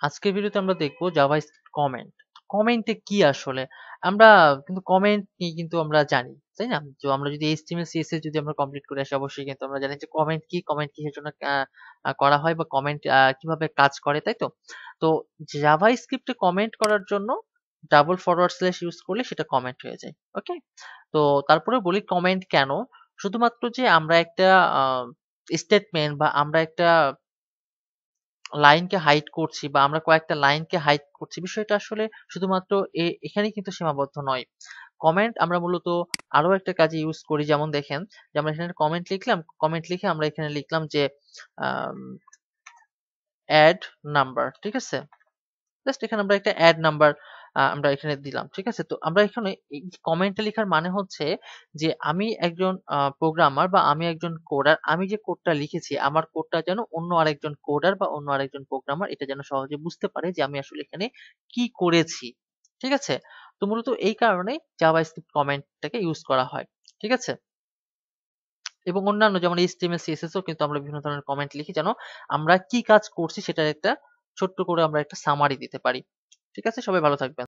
আজকের ভিডিওতে আমরা দেখবো জাভাস্ক্রিপ্ট কমেন্ট। কমেন্টে কি আসলে? আমরা কিন্তু কমেন্ট নিয়ে কিন্তু আমরা জানি, তাই না? তো আমরা যদি HTML CSS যদি আমরা কমপ্লিট করে আসি অবশ্যই কিন্তু আমরা জানি যে কমেন্ট কিসের জন্য করা হয় বা কমেন্ট কিভাবে কাজ করে, তাই তো? তো জাভাস্ক্রিপ্টে কমেন্ট করার জন্য ডাবল ফরওয়ার্ড স্ল্যাশ ইউজ করলে সেটা কমেন্ট হয়ে যায়। ওকে? তো তারপরে বলি কমেন্ট কেন? শুধুমাত্র যে আমরা একটা আ স্টেটমেন্ট বা আমরা একটা লাইনকে হাইড করছি বা আমরা কয়েকটা লাইনকে হাইড করছি বিষয়টা আসলে শুধুমাত্র এখানেই কিন্তু সীমাবদ্ধ নয়। কমেন্ট আমরা মূলত আরো একটা কাজে ইউজ করি, যেমন দেখেন যে আমরা এখানে কমেন্ট লিখলাম, কমেন্ট লিখে আমরা এখানে লিখলাম যে আম এড নাম্বার, ঠিক আছে? জাস্ট এখানে আমরা একটা এড নাম্বার আমরা এখানে দিলাম। ঠিক আছে? তো আমরা এখানে এই কমেন্টটা লেখার মানে হচ্ছে যে আমি একজন প্রোগ্রামার বা আমি একজন কোডার। আমি যে কোডটা লিখেছি আমার কোডটা যেন অন্য আরেকজন কোডার বা অন্য আরেকজন প্রোগ্রামার এটা যেন সহজে বুঝতে পারে যে আমি আসলে এখানে কি করেছি। ঠিক আছে? তো মূলত এই কারণেই জাভাস্ক্রিপ্ট কমেন্টটাকে ইউজ করা হয়। ঠিক আছে? এবং অন্যান্য যেমন HTML, CSS ও কিন্তু আমরা বিভিন্ন ধরনের কমেন্ট লিখি যেন আমরা কি কাজ করছি সেটার একটা ছোট্ট করে আমরা একটা সামারি দিতে পারি। ঠিক আছে? সবাই ভালো থাকবেন।